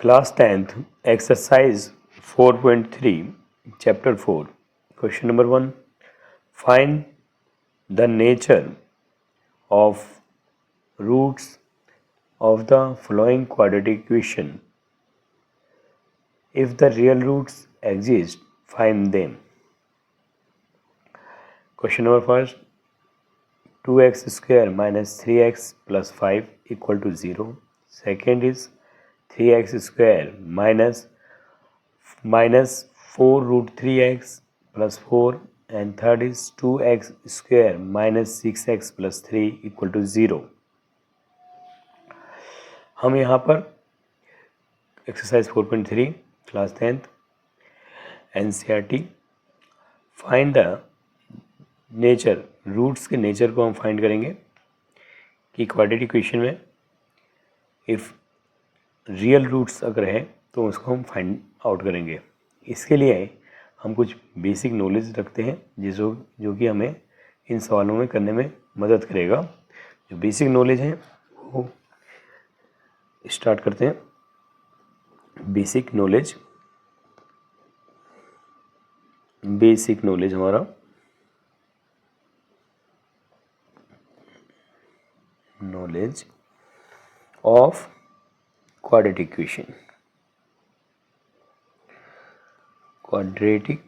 Class 10th, exercise 4.3, chapter 4. Question number 1. Find the nature of roots of the following quadratic equation. If the real roots exist, find them. Question number 1. 2x square minus 3x plus 5 equal to 0. Second is 3x square minus 4 root 3x plus 4, and third is 2x square minus 6x plus 3 equal to 0. हम यहाँ पर exercise 4.3 class 10th NCERT find the nature, roots के nature को हम find करेंगे कि quadratic equation में if real roots अगर है तो उसको हम फाइंड आउट करेंगे। इसके लिए हम कुछ बेसिक नॉलेज रखते हैं जो कि हमें इन सवालों में करने में मदद करेगा। जो बेसिक नॉलेज है वो स्टार्ट करते हैं। बेसिक नॉलेज हमारा knowledge of quadratic equation. Quadratic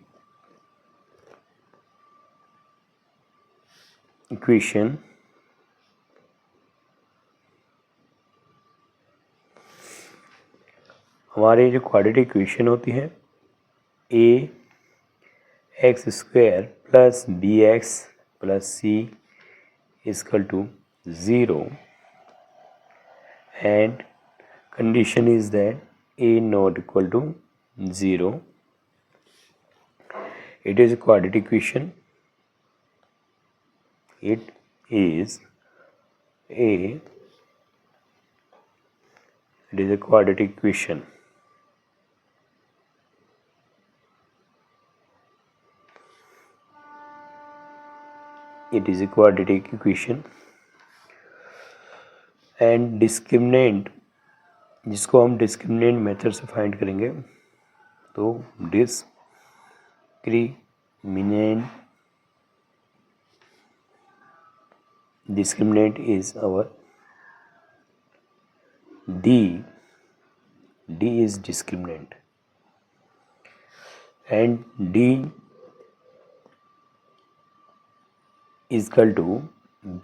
equation हमारी जो क्वाड्रेटिक इक्वेशन होती है a x square plus B x plus C equal to 0 and condition is that a not equal to 0. It is a quadratic equation. It is a quadratic equation. It is a quadratic equation and discriminant, जिसको हम discriminant method से find करेंगे। तो discriminant is our D is discriminant and D is equal to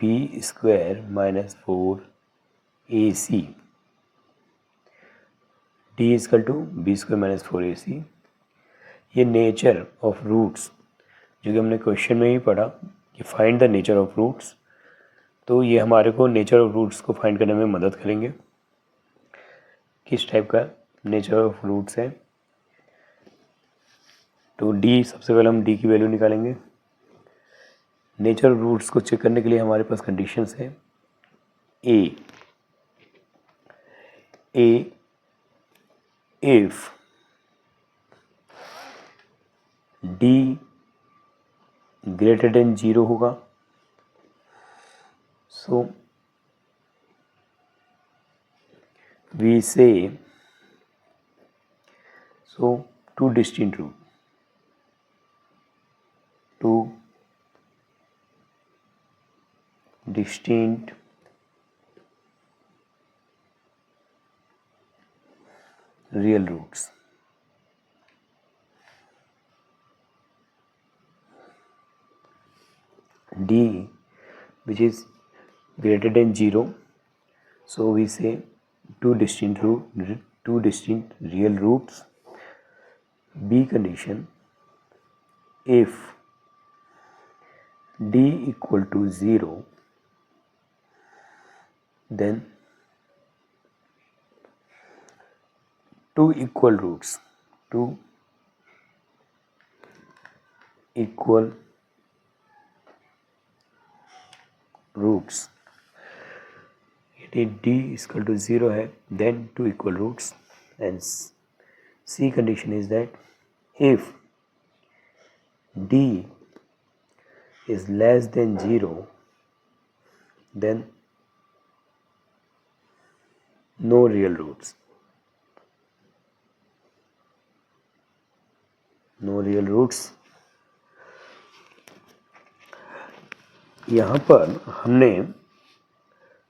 B square minus 4ac। D is equal to B square minus 4ac। ये nature of roots जो कि हमने question में ही पढ़ा कि find the nature of roots, तो ये हमारे को नेचर ऑफ रूट्स को फाइंड करने में मदद करेंगे। किस टाइप का नेचर ऑफ रूट्स है, तो डी, सबसे पहले हम डी की वैल्यू निकालेंगे। नेचर ऑफ रूट्स को चेक करने के लिए हमारे पास कंडीशंस है। A if D greater than 0 होगा, so we say two distinct root, two distinct real roots. D which is greater than 0, so we say two distinct real roots. B condition, if D equal to 0, then two equal roots, यदि D is equal to 0 है, then two equal roots. And C condition is that if D is less than 0, then no real roots. No real roots. यहाँ पर हमने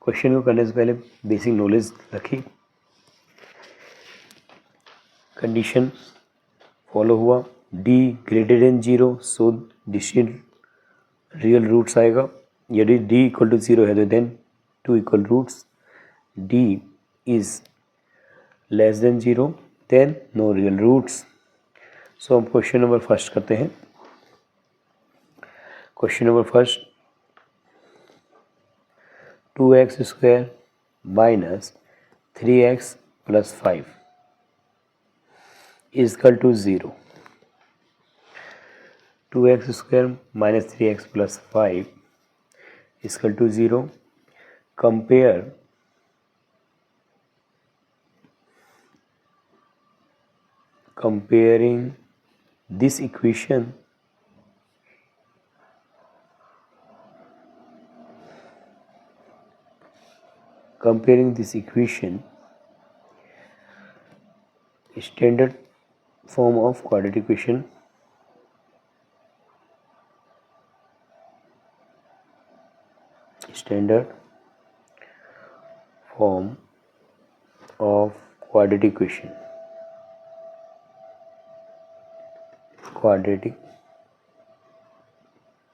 question को करने से पहले basic knowledge रखी, कंडीशन फॉलो हुआ, D greater than 0 so distinct real roots आएगा। यदि डी इक्वल टू 0 है तो then 2 equal roots, D is less than 0 then no real roots. So हम क्वेश्चन नंबर फर्स्ट करते हैं। Question number first, 2x square minus 3x plus 5 is equal to 0। 2x square minus 3x plus 5 is equal to 0। Comparing this equation standard form of quadratic equation standard form of quadratic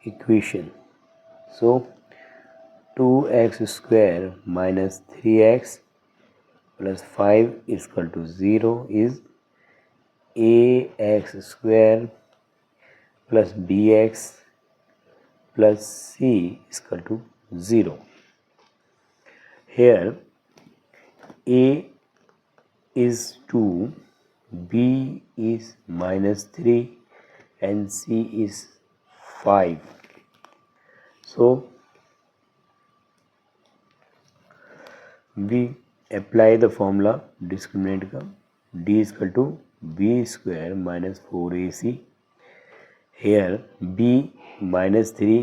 equation. So 2x square minus 3x plus 5 is equal to 0 is ax square plus bx plus c is equal to 0. Here a is 2, b is minus 3 and c is 5. So we apply the formula discriminant का, d is equal to b square minus 4ac. Here b minus 3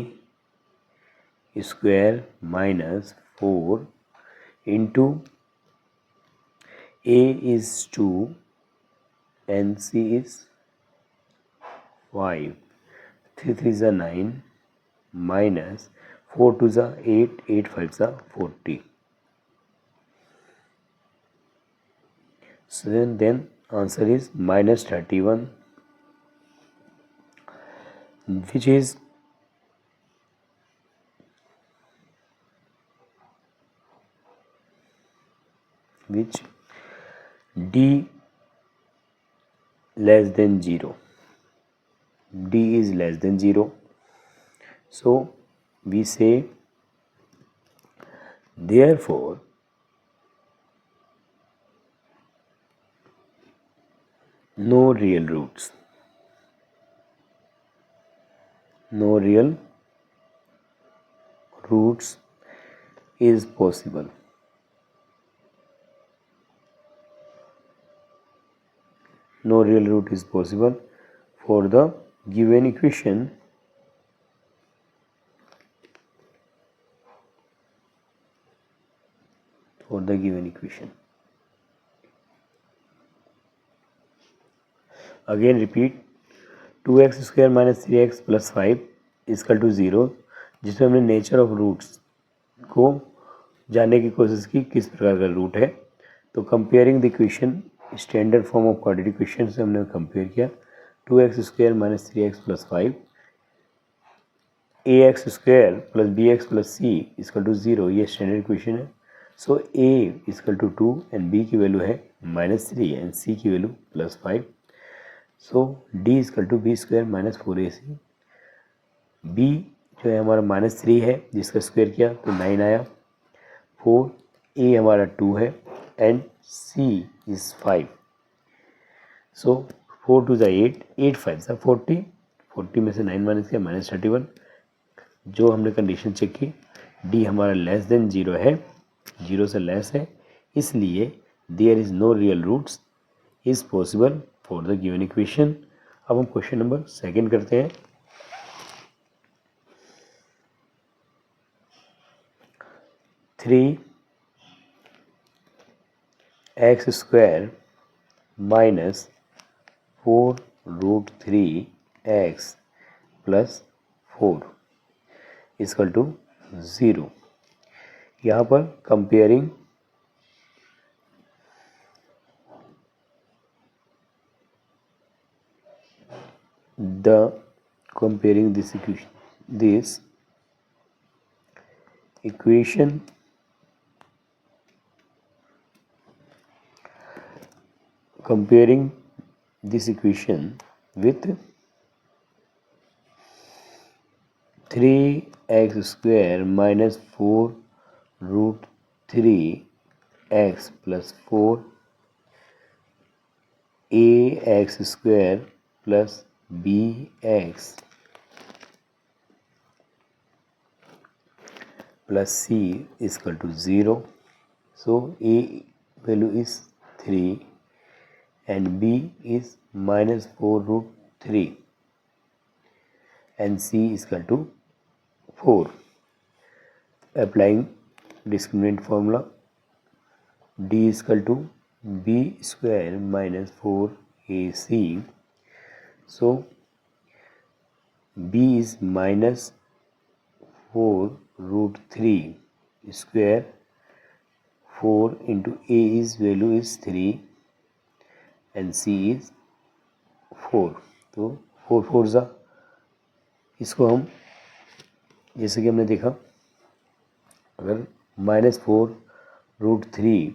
square minus 4 into a is 2 and c is 5. 3 3 is 9 minus 4 2 is 8, 8 5 is 40. So then answer is minus 31, which is d less than 0. d is less than 0. So we say therefore no real roots. No real roots is possible. No real root is possible for the given equation Again repeat, 2x square minus 3x plus 5 is equal to 0, जिसमें हमने nature of roots को जानने की कोशिश की, किस प्रकार का रूट है। तो comparing the equation standard form of quadratic equation से हमने कंपेयर किया। 2x square minus 3x plus 5, ax square plus bx plus c equal to 0, ये स्टैंडर्ड इक्वेशन है। So a equal to 2 and b की value है minus 3 and c की value plus 5। So d equal to B square minus 4ac। b जो है हमारा minus 3 है, जिसका स्क्वायर किया तो 9 आया। 4, a हमारा 2 है एंड c इज़ 5। सो 4 2 8, 8 5 40, 40 में से 9 माइनस किया माइनस 31। जो हमने कंडीशन चेक की, d हमारा लेस देन 0 है, 0 से लेस है, इसलिए there is no real roots is possible for the given equation. अब हम क्वेश्चन नंबर सेकंड करते हैं। Three X square minus 4 root 3x plus 4 equal to 0। यहाँ पर comparing this equation comparing this equation with 3x square minus 4 root 3x plus 4 ax square plus bx plus c is equal to 0. So a value is 3 and b is minus 4 root 3 and c is equal to 4. Applying discriminant formula, d is equal to b square minus 4ac. So b is minus 4 root 3 square, 4 into a is value is 3 and c is 4. तो 4 4 ज़ा, इसको हम जैसे कि हमने देखा, अगर minus 4 root 3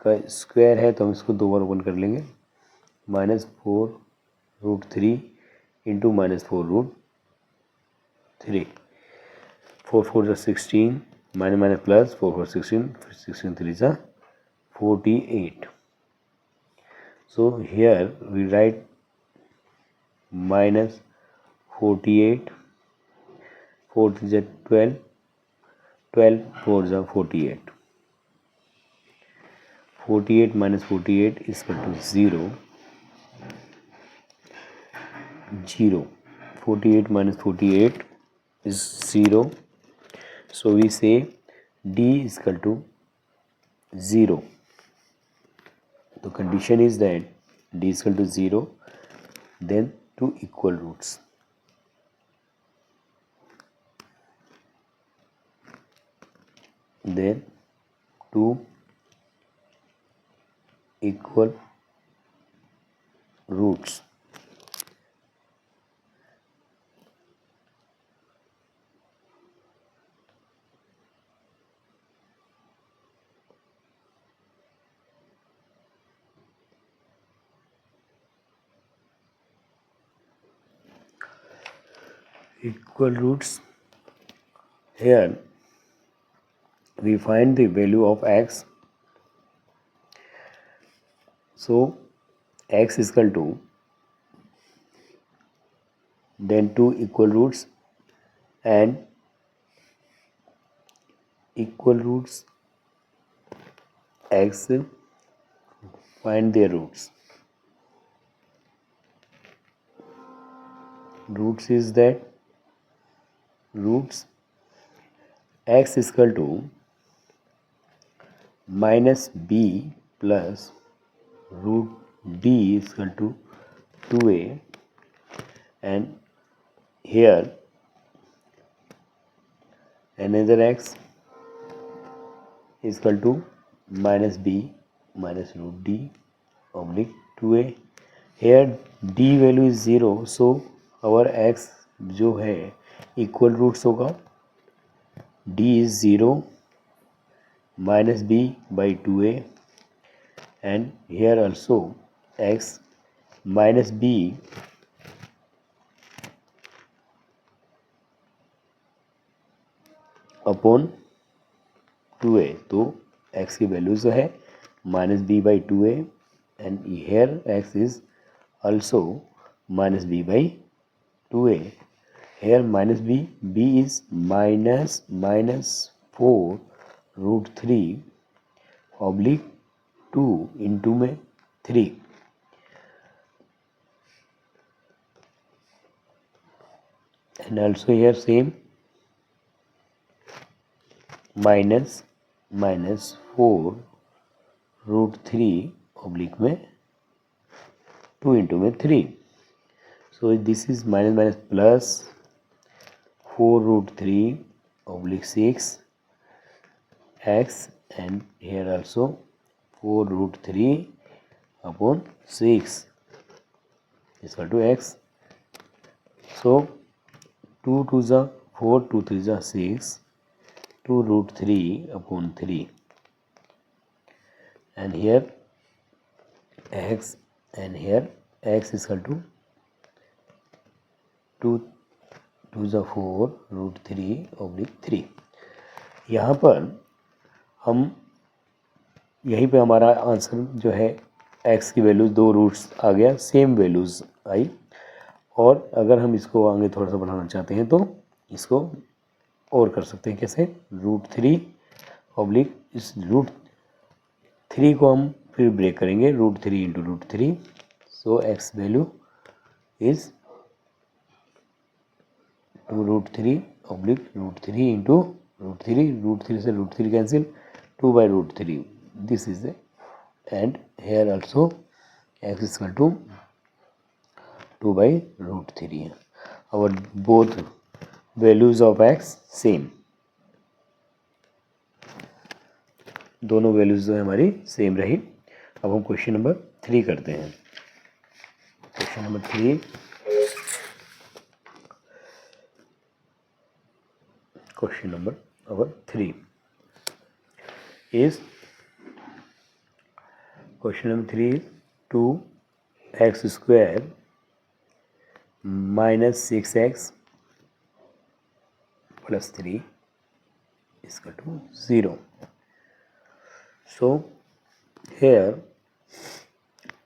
का स्क्वायर है तो हम इसको 2 बार ओपन कर लेंगे। Minus 4 root 3 into minus 4 root 3, 4 4 ज़ा 16, माइनस माइनस प्लस 4 4 16, 16 3 ज़ा 48. So here we write minus 48, 4 3 ज़ा 12, 12 4 ज़ा 48. 48 minus 48 is equal to 0. 0. 48 minus 48 is 0. So we say D is equal to 0. The condition is that D is equal to 0, then two equal roots. Then two equal roots. Equal roots. Here we find the value of x. So x is equal to, then two equal roots, and equal roots x, find their roots. Roots is that roots x is equal to minus b plus root d is equal to 2a, and here another x is equal to minus b minus root d oblique 2a. Here d value is 0, so our x जो है equal roots होगा, d is 0 minus b by 2a, and here also x minus b upon 2a. तो x की value जो है minus B by 2a, and here x is also minus b by 2a. Here minus b is minus 4 root 3 oblique 2 into में 3. And also here same minus 4 root 3 oblique में 2 into में 3. So this is minus minus plus 4 root 3 oblique 6 x, and here also 4 root 3 upon 6 is equal to x. So 2 2 is 4, 2 3 is 6, 2 root 3 upon 3, and here x, and here x is equal to 2 2 is 4 root 3 oblique 3. यहाँ पर हम यहीं पे हमारा answer जो है x की values 2 roots आ गया, सेम वैल्यूज़ आई. और अगर हम इसको आगे थोड़ा सा बढ़ाना चाहते हैं तो इसको और कर सकते हैं. कैसे? रूट 3 ऑब्लिक इस रूट 3 को हम फिर ब्रेक करेंगे, root 3 into root 3. So X value is 2 root 3 oblique root 3 into root 3. Root 3 से root 3 cancel, 2 by root 3. This is the, and here also X is equal to 2 by root 3. Our both values of x same, दोनों values जो है हमारी same रही. अब हम question number 3 करते हैं. Question number 3, question number 3 is, question number 3 is 2x square minus 6x plus 3 is equal to 0. So here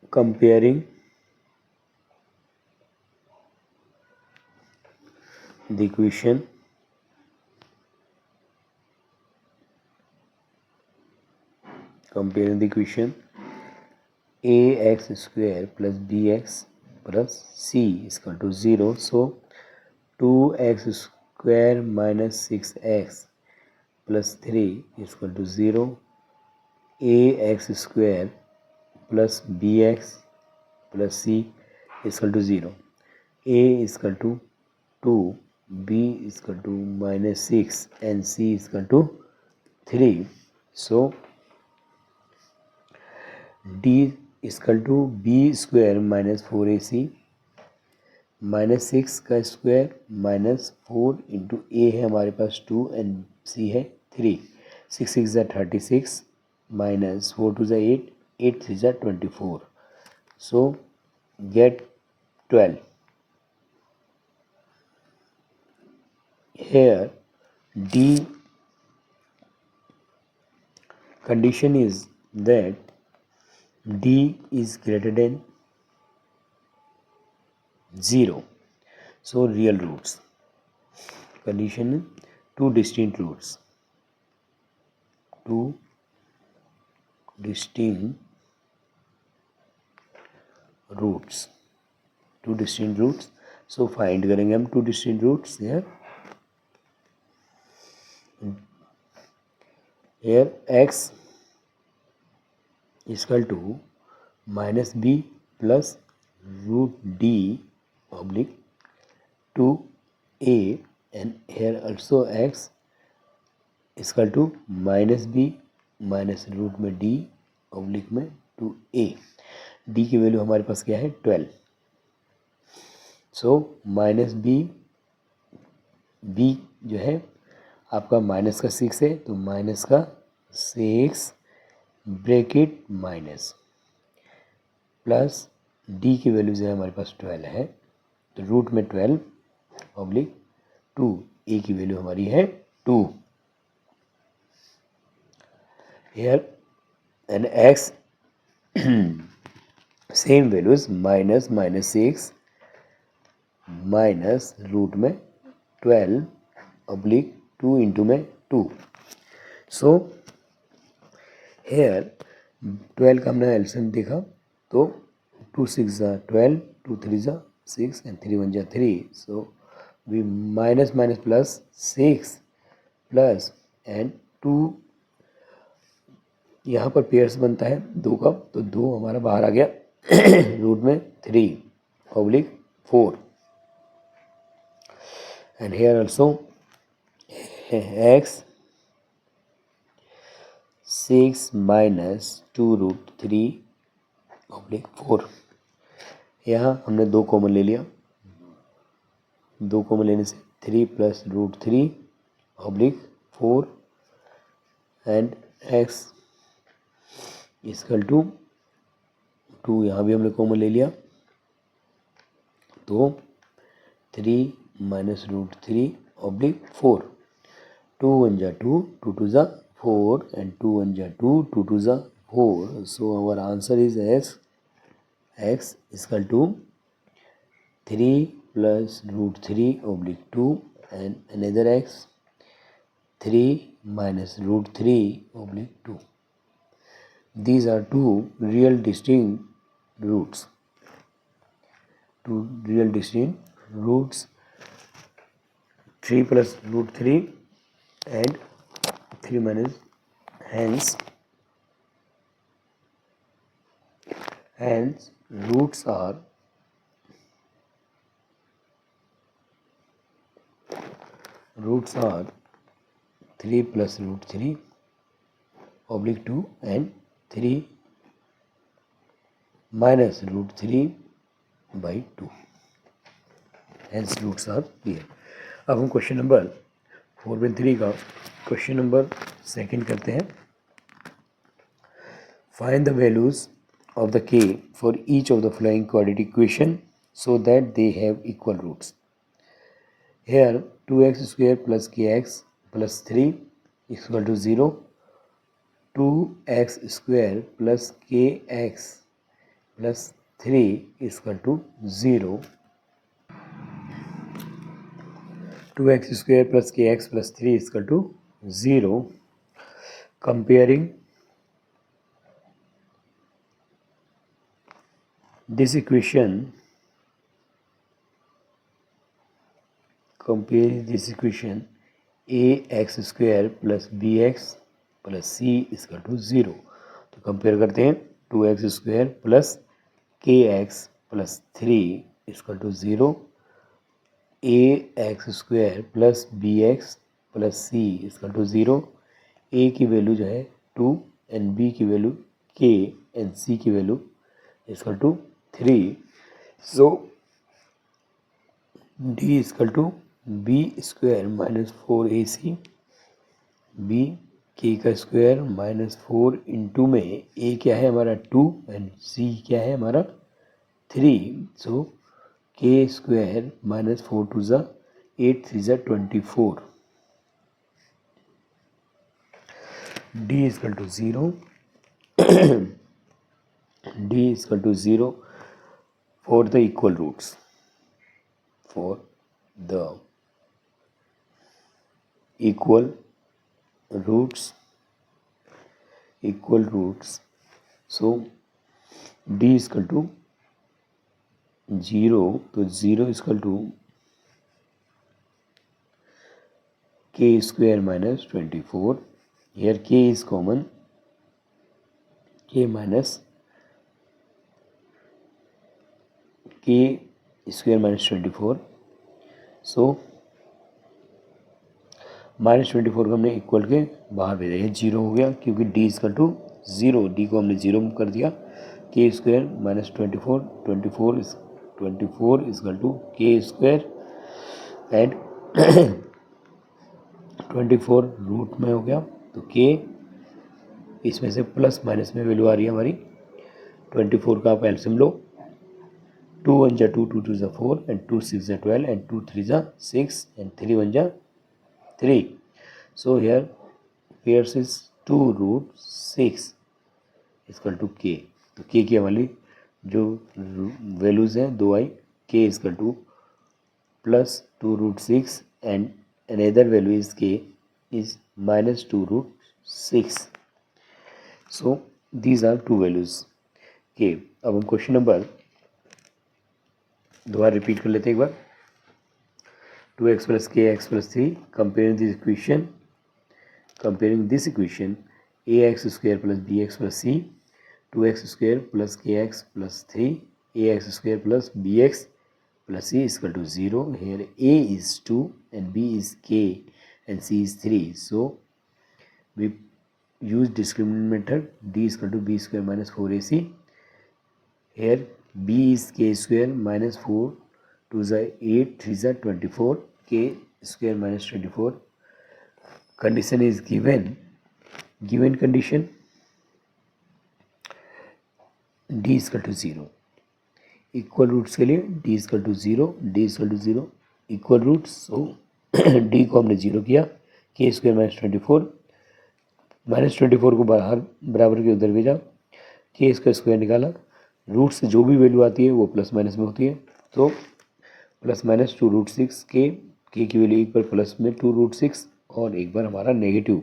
comparing the equation ax square plus bx plus c is equal to 0. So 2x square minus 6x plus 3 is equal to 0. ax square plus bx plus c is equal to 0. a is equal to 2, b is equal to minus 6, and c is equal to 3. So d is equal to b square minus 4ac minus 6 का square minus 4 into ए है हमारे पास 2 and सी है 3. 6 6 ज़ा 36 minus 4 2 ज़ा 8, 8 3 ज़ा 24. सो gate 12. Here D condition is that D is greater than 0. So real roots. Condition, two distinct roots. Two distinct roots. Two distinct roots. So find करेंगे हम two distinct roots here. Here x is equal to minus b plus root d oblique 2a, and here also x is equal to minus b minus root में d oblique में 2a. d की value हमारे पास क्या है 12. So minus b जो है आपका minus का 6 है तो माइनस का 6 ब्रैकेट माइनस प्लस d की वैल्यू जो है हमारे पास 12 है तो रूट में 12 ऑब्लिक 2. a की वैल्यू हमारी है 2. here and x same values minus minus 6 माइनस रूट में 12 ऑब्लिक 2 इंटू में 2. सो हेयर 12 का हमने एलसीएम देखा तो 2 6 ज़ा 12, 2 3 ज़ा 6 एंड 3 1 ज़ा 3. So we minus minus plus 6 plus and 2 यहाँ पर पेयर्स बनता है 2 का तो 2 हमारा बाहर आ गया रूट में 3 oblique 4. and here also x 6 minus 2 root 3 oblique 4। यहाँ हमने 2 कॉमन ले लिया, 2 कॉमन लेने से 3 प्लस रूट 3 oblique 4 एंड x इक्वल टू 2। यहाँ भी हमने कॉमन ले लिया, तो 3 माइनस रूट 3 oblique 4। 2 1 जा 2, 2 2 जा 4 and 2 1 जा 2, 2 2 जा 4। So our answer is x equal to 3 plus root 3 oblique 2 and another x 3 minus root 3 oblique 2. These are two real distinct roots. Two real distinct roots, 3 plus root 3 and 3 minus, hence roots are roots are 3 plus root 3 oblique 2 and 3 minus root 3 by 2, hence roots are here। अब हम question number 4.3 का question number second करते हैं। Find the values of the k for each of the following quadratic equation so that they have equal roots। Here 2x square plus kx plus 3 is equal to 0, 2x square plus kx plus 3 is equal to 0, 2x square plus kx plus 3 is equal to 0। Comparing this equation, ax square plus bx plus c is equal to 0। तो compare करते हैं 2x square plus kx plus 3 is equal to 0, ax square plus bx plus c is equal to 0। a की value जो है 2 and b की value k and c की value is equal to 3। So d is equal to b square minus 4ac, b k का square minus 4 into में a क्या है हमारा 2 एंड c क्या है हमारा 3। सो k स्क्वायर माइनस 4 टू ज़ा 8 3 ज़ा 24, d is equal to 0 d is equal to 0 for the equal roots, for the equal roots। So d is equal to 0, तो 0 is equal to k square minus 24। here k is common, k minus k square minus 24। So minus 24 को हमने equal के बाहर भेजा, ये 0 हो गया क्योंकि d इक्वल टू 0, डी को हमने 0 कर दिया। k square minus 24 equal to k square and 24 root में हो गया, तो k इसमें से प्लस माइनस में वैल्यू आ रही है हमारी 24 का आप एलसीएम लो, 2 1 जा 2, 2 2 जा 4 एंड 2 6 जा 12 एंड 2 3 जा 6 एंड 3 1 जा 3। So here pairs is 2 root 6 equal to k। तो k की हमारी जो वैल्यूज़ हैं 2 आई, k equal to plus 2 root 6 and another value is k is minus 2 root 6। So these are two values k। अब हम क्वेश्चन नंबर दोबारा repeat कर लेते हैं एक बार। 2x plus kx plus 3, comparing this equation ax square plus bx plus c, 2x square plus kx plus 3, ax square plus bx plus c is equal to 0. Here a is 2 and b is k and c is 3. So we use discriminant method. D is equal to b square minus 4ac. Here b is k square minus 4 2 is 8 3 is 24 k square minus 24. Condition is given condition d is equal to 0. Equal roots के लिए d is equal to 0, d is equal to 0 equal roots. So d को हमने 0 किया. k square -24 को बाहर बराबर के उधर भेजा. k स्क्वायर निकाला. रूट से जो भी वैल्यू आती है वो प्लस माइनस में होती है. तो प्लस माइनस 2√6 k की वैल्यू एक बार प्लस में 2√6 और एक बार हमारा नेगेटिव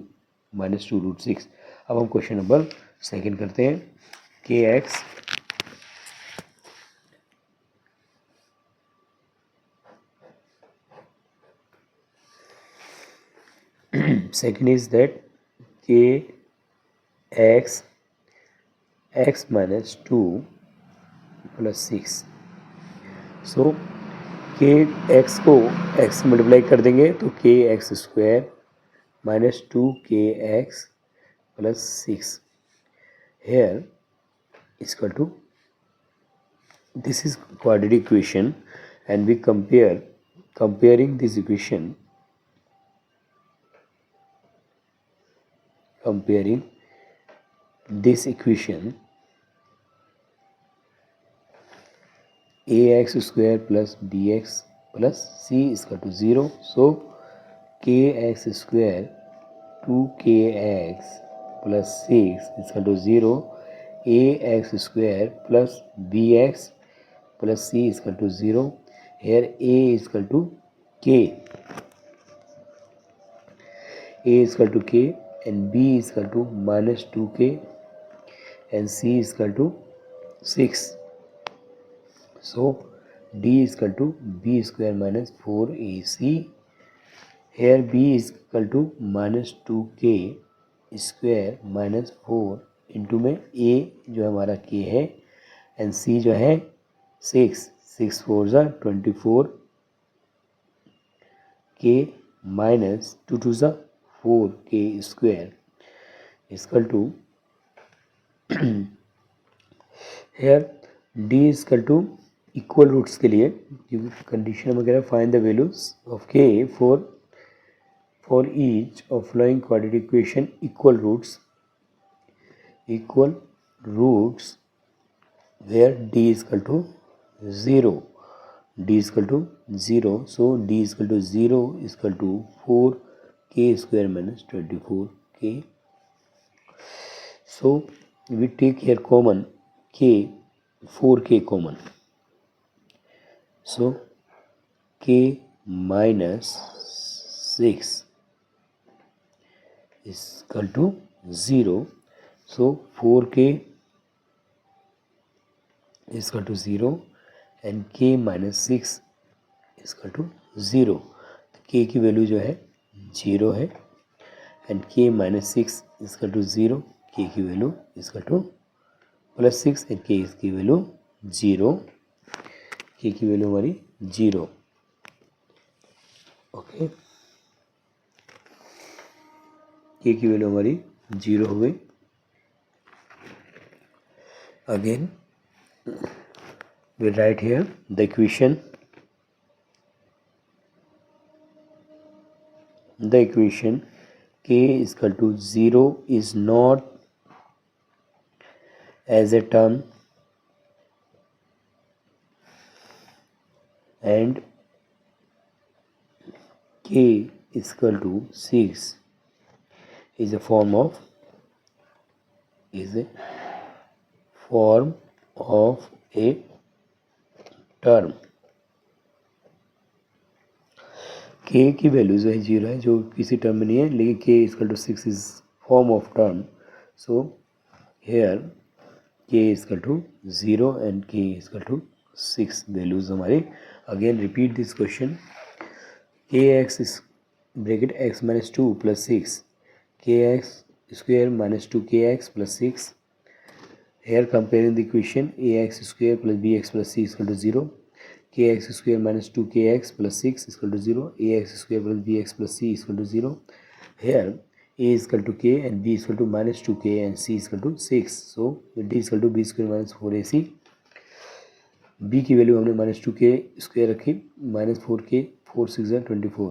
-2√6. अब हम क्वेश्चन नंबर सेकेंड करते हैं. kx second is that kx x minus 2 plus 6. सो के एक्स को x से मल्टीप्लाई कर देंगे तो के x square minus 2kx plus 6 here is equal to, this is quadratic equation and we comparing this equation, ax square plus bx plus c is equal to 0. So kx square 2kx plus 6 is equal to 0. ax square plus bx plus c is equal to 0. Here a is equal to k. A is equal to k and b is equal to minus 2k and c is equal to 6. So d is equal to b square minus 4ac. Here b is equal to minus 2k square minus 4 into में a जो हमारा k है and c जो है 6 4 ज़ा 24 k minus 2 2 ज़ा 4 k square equal to here d equal to equal roots के लिए क्योंकि कंडीशन वगैरह find the values of k for each of following quadratic equation equal roots where d is equal to 0. d is equal to 0. So d is equal to 0 is equal to 4k square minus 24k. So we take here common k, 4k common. So k minus 6 is equal to 0. So 4k is equal to 0 and k minus 6 is equal to 0. k की value जो है 0 है and k minus 6 is equal to 0. k की value is equal to plus 6 and k की value 0. k की value हमारी 0. Okay k की value हमारी 0 हो गई. Again we write here the equation k is equal to 0 is not as a term and k is equal to 6 is a form of a term. k की value जो है 0 है जो किसी टर्म में नहीं है लेकिन k equal to 6 is form of term. So here k equal to 0 and k equal to 6 values हमारे. Again repeat this question. kx is bracket x minus 2 plus 6 kx square minus 2kx plus 6. Here comparing the equation ax square plus bx plus c is equal to 0. के X square minus 2kx plus 6 equal to 0, A X square plus B x plus C equal to 0. Here a is equal to k and b is equal to minus 2k and c is equal to 6. So d is equal to b square minus 4ac. b की value हमने minus 2k square रखी, minus 4k, 4 6 24.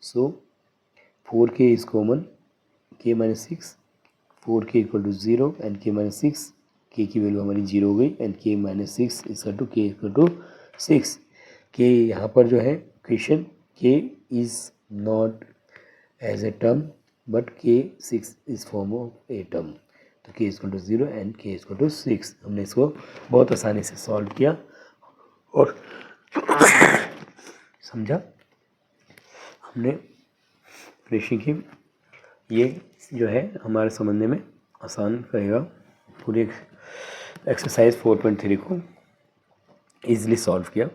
So 4k is common, k minus 6, 4k equal to 0 and k minus 6, k की value हमारी 0 हो गई and k minus 6 equal to k equal to 6. k यहाँ पर जो है question, k is not as a term but k6 is form of a term. तो k equal to 0 and k equal to 6. हमने इसको बहुत आसानी से सॉल्व किया और समझा. हमने प्रेशर की ये जो है हमारे समझने में आसान रहेगा. पूरी एक्सरसाइज 4.3 को ईजिली सॉल्व किया.